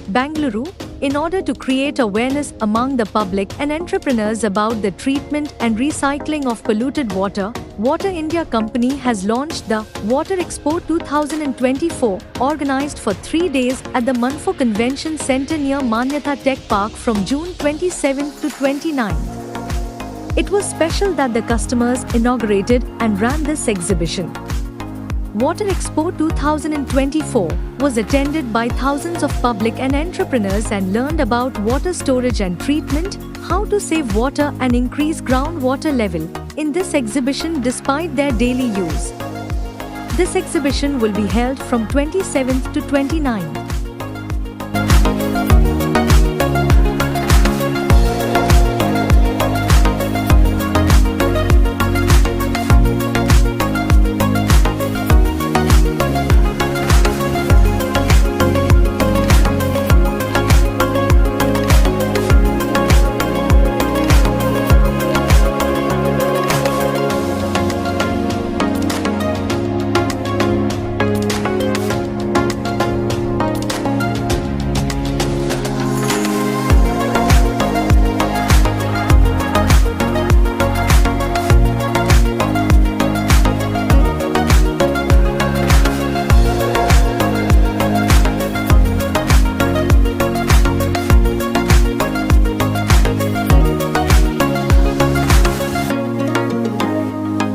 Bangalore, in order to create awareness among the public and entrepreneurs about the treatment and recycling of polluted water, Water India Company has launched the Water Expo 2024, organized for 3 days at the Manfo Convention Center near Manyata Tech Park from June 27 to 29. It was special that the customers inaugurated and ran this exhibition. Water Expo 2024 was attended by thousands of public and entrepreneurs and learned about water storage and treatment, how to save water and increase groundwater level in this exhibition despite their daily use. This exhibition will be held from 27th to 29th.